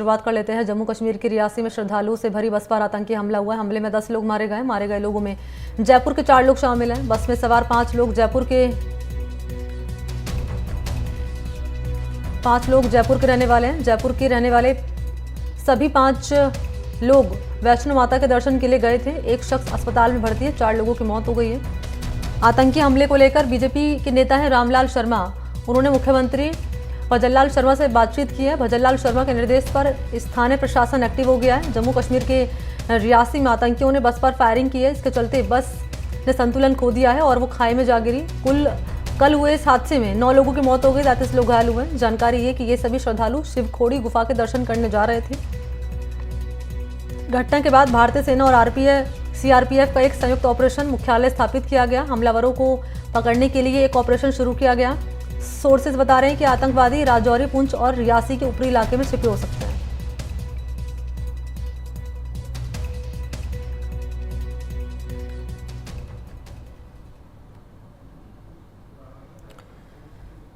शुरुआत कर लेते हैं। जम्मू कश्मीर के रियासी में श्रद्धालुओं से भरी बस पर आतंकी हमला हुआ है। हमले में 10 लोग मारे गए लोगों में जयपुर के 4 लोग शामिल हैं। बस में सवार 5 लोग जयपुर के रहने वाले हैं। जयपुर के रहने वाले सभी 5 लोग वैष्णो माता के दर्शन के लिए गए थे। एक शख्स अस्पताल में भर्ती है। 4 लोगों की मौत हो गई है। आतंकी हमले को लेकर बीजेपी के नेता हैं रामलाल शर्मा। उन्होंने मुख्यमंत्री भजनलाल शर्मा से बातचीत की है। भजनलाल शर्मा के निर्देश पर स्थानीय प्रशासन एक्टिव हो गया है। जम्मू कश्मीर के रियासी में आतंकियों ने बस पर फायरिंग की है। इसके चलते बस ने संतुलन खो दिया है और वो खाई में जा गिरी। कल हुए इस हादसे में 9 लोगों की मौत हो गई, 33 लोग घायल हुए। जानकारी है कि ये सभी श्रद्धालु शिवखोड़ी गुफा के दर्शन करने जा रहे थे। घटना के बाद भारतीय सेना और सीआरपीएफ का एक संयुक्त ऑपरेशन मुख्यालय स्थापित किया गया। हमलावरों को पकड़ने के लिए एक ऑपरेशन शुरू किया गया। सोर्सेज बता रहे हैं कि आतंकवादी राजौरी, पुंछ और रियासी के ऊपरी इलाके में छिपे हो सकते हैं।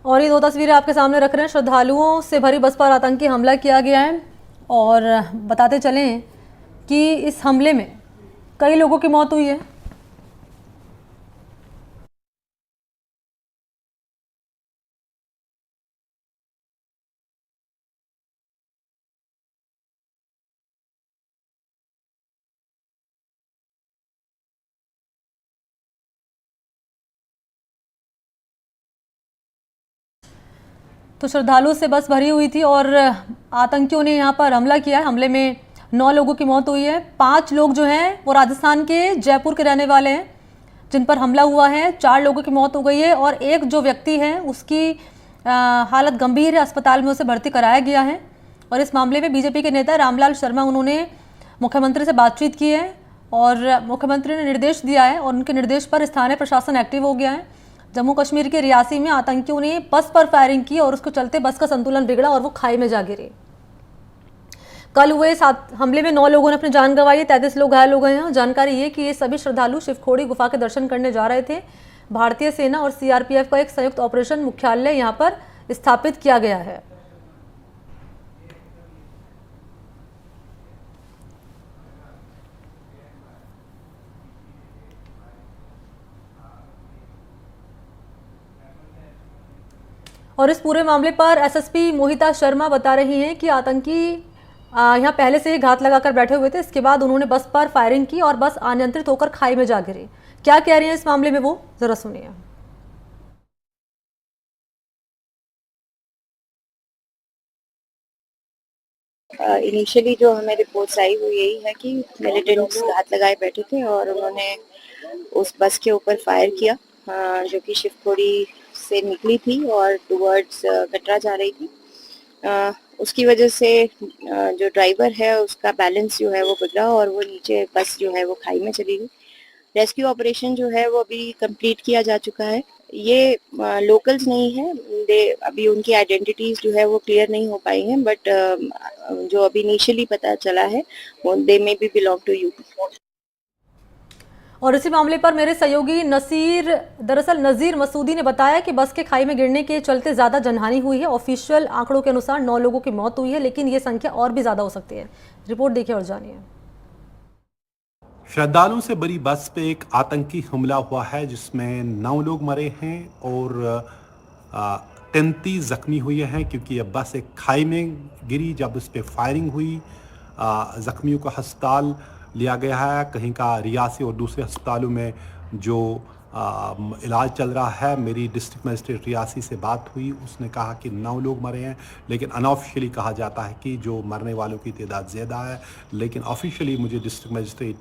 और ये 2 तस्वीरें आपके सामने रख रहे हैं। श्रद्धालुओं से भरी बस पर आतंकी हमला किया गया है और बताते चलें कि इस हमले में कई लोगों की मौत हुई है। तो श्रद्धालुओं से बस भरी हुई थी और आतंकियों ने यहां पर हमला किया है। हमले में 9 लोगों की मौत हुई है। 5 लोग जो हैं वो राजस्थान के जयपुर के रहने वाले हैं जिन पर हमला हुआ है। 4 लोगों की मौत हो गई है और एक जो व्यक्ति है उसकी हालत गंभीर है। अस्पताल में उसे भर्ती कराया गया है। और इस मामले में बीजेपी के नेता रामलाल शर्मा उन्होंने मुख्यमंत्री से बातचीत की है और मुख्यमंत्री ने निर्देश दिया है और उनके निर्देश पर स्थानीय प्रशासन एक्टिव हो गया है। जम्मू कश्मीर के रियासी में आतंकियों ने बस पर फायरिंग की और उसके चलते बस का संतुलन बिगड़ा और वो खाई में जा गिरे। कल हुए इस हमले में 9 लोगों ने अपनी जान गंवाई है, 33 लोग घायल हो गए हैं। जानकारी ये कि ये सभी श्रद्धालु शिवखोड़ी गुफा के दर्शन करने जा रहे थे। भारतीय सेना और सीआरपीएफ का एक संयुक्त ऑपरेशन मुख्यालय यहां पर स्थापित किया गया है। और इस पूरे मामले पर एसएसपी मोहिता शर्मा बता रही हैं कि आतंकी यहाँ पहले से ही घात लगाकर बैठे हुए थे। इसके बाद उन्होंने बस पर फायरिंग की और बस अनियंत्रित होकर खाई में जा गिरी। क्या कह रही हैं इस मामले में वो जरा सुनिए। इनिशियली जो हमें रिपोर्ट्स आई वो यही है कि मिलिटेंट्स घात लगाए बैठे थे और उन्होंने उस बस के ऊपर फायर किया जो कि शिवखोड़ी से निकली थी और टुवर्ड्स कटरा जा रही थी। उसकी वजह से जो ड्राइवर है उसका बैलेंस जो है वो बिगड़ा और वो नीचे बस जो है वो खाई में चली गई। रेस्क्यू ऑपरेशन जो है वो अभी कंप्लीट किया जा चुका है। ये लोकल्स नहीं है, अभी उनकी आइडेंटिटीज जो है वो क्लियर नहीं हो पाई हैं, बट जो अभी इनिशियली पता चला है वो they may be belong to UP. और इसी मामले पर मेरे सहयोगी नजीर मसूदी ने बताया कि बस के खाई में गिरने के चलते ज्यादा जनहानि हुई है। ऑफिशियल आंकड़ों के अनुसार 9 लोगों की मौत हुई है, लेकिन ये संख्या और भी ज्यादा हो सकती है। रिपोर्ट देखिए और जानिए। श्रद्धालुओं से भरी बस पे एक आतंकी हमला हुआ है जिसमें 9 लोग मरे हैं और 33 जख्मी हुए हैं, क्योंकि यह बस एक खाई में गिरी। जब उस पर फायरिंग हुई जख्मियों को अस्पताल लिया गया है। कहीं का रियासी और दूसरे अस्पतालों में जो इलाज चल रहा है। मेरी डिस्ट्रिक्ट मजिस्ट्रेट रियासी से बात हुई, उसने कहा कि 9 लोग मरे हैं, लेकिन अनऑफिशियली कहा जाता है कि जो मरने वालों की तादाद ज़्यादा है। लेकिन ऑफिशियली मुझे डिस्ट्रिक्ट मजिस्ट्रेट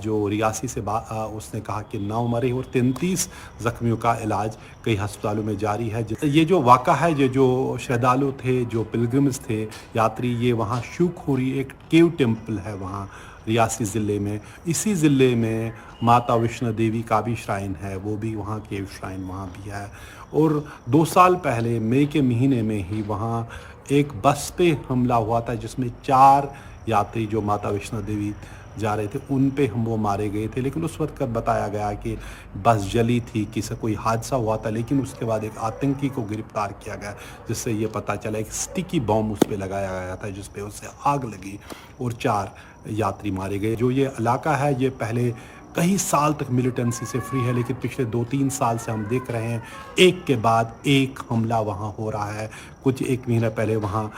जो रियासी से उसने कहा कि 9 मरे और 33 ज़ख्मियों का इलाज कई अस्पतालों में जारी है। ये जो वाक़ा है, ये जो श्रद्धालु थे, जो पिलग्रिम्स थे, यात्री, ये वहाँ शिवखोड़ी एक केव टेम्पल है वहाँ रियासी ज़िले में। इसी ज़िले में माता वैष्णो देवी का भी श्राइन है, वो भी वहाँ के श्राइन वहाँ भी है। और 2 साल पहले मई के महीने में ही वहाँ एक बस पे हमला हुआ था जिसमें 4 यात्री जो माता वैष्णो देवी जा रहे थे उन पे हम वो मारे गए थे। लेकिन उस वक्त बताया गया कि बस जली थी, किसी कोई हादसा हुआ था, लेकिन उसके बाद एक आतंकी को गिरफ्तार किया गया, जिससे ये पता चला एक स्टिकी बॉम्ब उस पर लगाया गया था जिस पे उससे आग लगी और 4 यात्री मारे गए। जो ये इलाका है ये पहले कई साल तक मिलिटेंसी से फ्री है, लेकिन पिछले 2-3 साल से हम देख रहे हैं एक के बाद एक हमला वहाँ हो रहा है। कुछ 1 महीना पहले वहाँ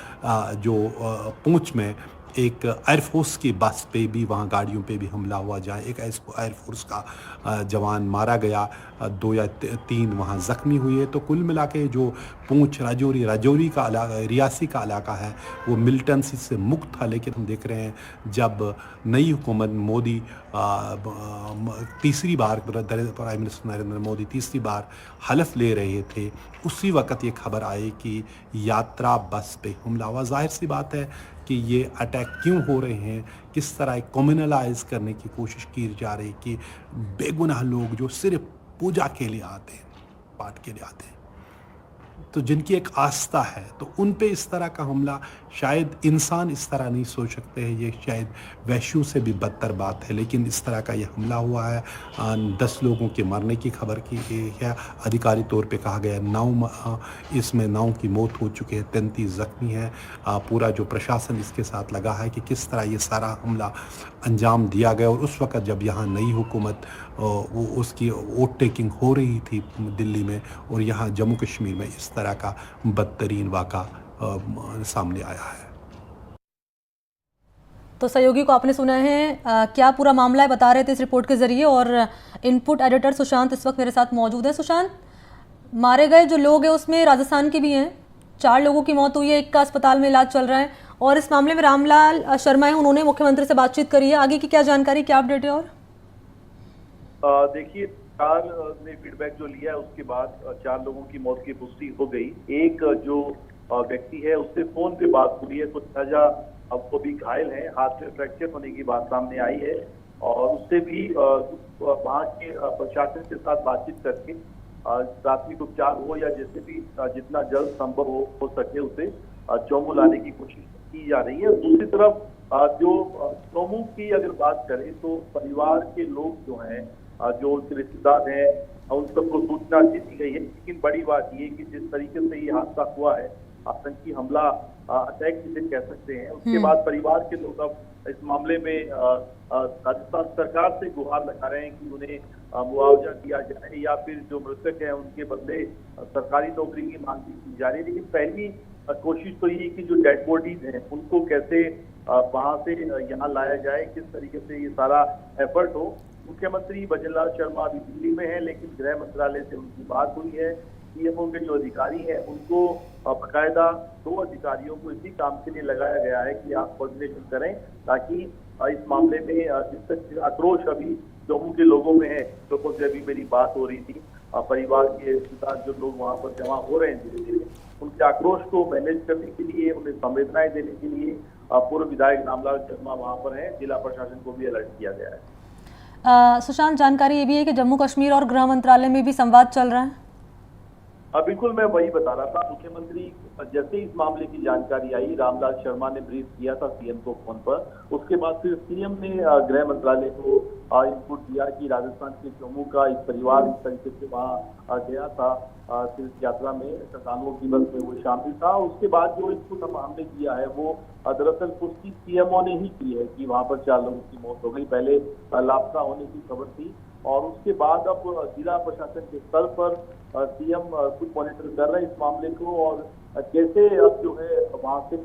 पुंछ में एक एयरफोर्स की बस पे भी, वहाँ गाड़ियों पे भी हमला हुआ, जहाँ एक एयरफोर्स का जवान मारा गया, 2 या 3 वहाँ ज़ख्मी हुए। तो कुल मिला के जो पुंछ राजौरी का रियासी का इलाका है वो मिलिटेंसी से मुक्त था। लेकिन हम देख रहे हैं जब नई हुकूमत मोदी तीसरी बार, प्राइम मिनिस्टर नरेंद्र मोदी तीसरी बार हलफ ले रहे थे, उसी वक्त ये खबर आई कि यात्रा बस पे हमला हुआ। जाहिर सी बात है कि ये अटैक क्यों हो रहे हैं, किस तरह कम्युनलाइज करने की कोशिश की जा रही है कि बेगुनाह लोग जो सिर्फ पूजा के लिए आते हैं, पाठ के लिए आते हैं, तो जिनकी एक आस्था है, तो उन पे इस तरह का हमला, शायद इंसान इस तरह नहीं सोच सकते हैं, ये शायद वैश्यों से भी बदतर बात है। लेकिन इस तरह का ये हमला हुआ है। 10 लोगों के मरने की खबर की है, आधिकारिक तौर पे कहा गया 9 की मौत हो चुकी है, 33 ज़ख्मी हैं। पूरा जो प्रशासन इसके साथ लगा है कि किस तरह ये सारा हमला अंजाम दिया गया। और उस वक्त जब यहाँ नई हुकूमत वो उसकी वोट टेकिंग हो रही थी दिल्ली में, और यहाँ जम्मू कश्मीर में इस तरह का बदतरीन वाक़ा सामने आया है। तो सहयोगी को आपने सुना है, क्या पूरा मामला है बता रहे थे इस रिपोर्ट के जरिए, और इनपुट एडिटर सुशांत इस वक्त मेरे साथ मौजूद है। सुशांत, मारे गए जो लोग हैं उसमें राजस्थान के भी हैं, 4 लोगों की मौत हुई है, एक का अस्पताल में इलाज चल रहा है, और इस मामले में रामलाल शर्मा है, उन्होंने मुख्यमंत्री से बातचीत करी है। आगे की क्या जानकारी, क्या अपडेट है? और देखिए, 4 ने फीडबैक जो लिया है उसके बाद 4 लोगों की मौत की पुष्टि हो गई। एक जो व्यक्ति है उससे फोन पे बात हुई है, कुछ ताजा अब वो भी घायल है, हाथ में फ्रैक्चर होने की बात सामने आई है, और उससे भी वहाँ के प्रशासन के साथ बातचीत करके प्राथमिक उपचार हो या जैसे भी जितना जल्द संभव हो सके उसे चौमू लाने की कोशिश की जा रही है। दूसरी तरफ जो चौमू की अगर बात करें तो परिवार के लोग जो हैं, जो उनके रिश्तेदार हैं, उन सबको सूचना दे दी गई है। लेकिन बड़ी बात ये कि जिस तरीके से ये हादसा हुआ है, आतंकी हमला, अटैक जिसे कह सकते हैं, उसके बाद परिवार के लोग अब इस मामले में राजस्थान सरकार से गुहार लगा रहे हैं कि उन्हें मुआवजा दिया जाए या फिर जो मृतक हैं उनके बदले सरकारी नौकरी की मांग की जा रही है। लेकिन पहली कोशिश तो ये कि जो डेड बॉडीज हैं उनको कैसे वहां से यहाँ लाया जाए, किस तरीके से ये सारा एफर्ट हो। मुख्यमंत्री भजनलाल शर्मा अभी दिल्ली में है, लेकिन गृह मंत्रालय से उनकी बात हुई है। सीएमओ के जो अधिकारी हैं उनको बाकायदा 2 अधिकारियों को इसी काम के लिए लगाया गया है कि आप कोऑर्डिनेशन करें, ताकि इस मामले में जिस तक आक्रोश अभी जम्मू के लोगों में है, लोगों से अभी मेरी बात हो रही थी, परिवार के रिश्तेदार जो लोग वहाँ पर जमा हो रहे हैं धीरे धीरे, उनके आक्रोश को मैनेज करने के लिए, उन्हें संवेदनाएं देने के लिए पूर्व विधायक रामलाल शर्मा वहाँ पर है। जिला प्रशासन को भी अलर्ट किया गया है। सुशांत, जानकारी ये भी है कि जम्मू कश्मीर और गृह मंत्रालय में भी संवाद चल रहा है। बिल्कुल, मैं वही बता रहा था। मुख्यमंत्री जैसे इस मामले की जानकारी आई, रामलाल शर्मा ने ब्रीफ किया था सीएम को फोन पर, उसके बाद फिर सीएम ने गृह मंत्रालय को इनपुट दिया कि राजस्थान के जम्मू का एक परिवार इस तरीके से वहाँ गया था तीर्थ यात्रा में, श्रद्धालुओं की बस में वो शामिल था। उसके बाद जो इनपुट हमने दिया है वो दरअसल पुष्टि सीएमओ ने ही की है कि वहाँ पर 4 लोगों की मौत हो गई। पहले लापता होने की खबर थी, और उसके बाद अब जिला प्रशासन के स्तर पर सीएम खुद मॉनिटर कर रहे हैं इस मामले को, और कैसे अब जो है वहाँ से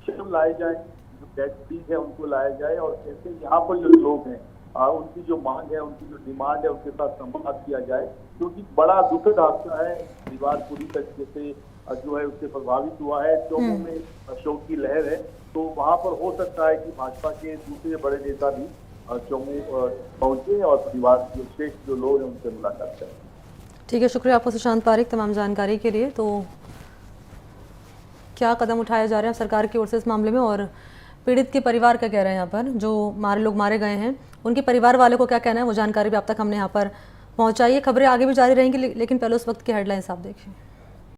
शव लाए जाए, जो डेड बॉडीज है उनको लाया जाए, और कैसे यहाँ पर जो लोग हैं उनकी जो मांग है, उनकी जो डिमांड है उसके साथ संवाद किया जाए, क्योंकि बड़ा दुखद हादसा है। परिवार पूरी तरीके से जो है उससे प्रभावित हुआ है। चौमू में शोक की लहर है, तो वहाँ पर हो सकता है कि भाजपा के दूसरे बड़े नेता भी चौमू पहुंचे और परिवार के शेष जो लोग हैं उनसे मुलाकात करें। ठीक है, शुक्रिया आपको सुशांत पारिक तमाम जानकारी के लिए। तो क्या कदम उठाए जा रहे हैं सरकार की ओर से इस मामले में, और पीड़ित के परिवार का कह रहे हैं यहाँ पर, जो लोग मारे गए हैं उनके परिवार वाले को क्या कहना है, वो जानकारी भी अब तक हमने यहाँ पर पहुँचाई है। खबरें आगे भी जारी रहेंगी, लेकिन पहले उस वक्त की हेडलाइंस आप देखिए।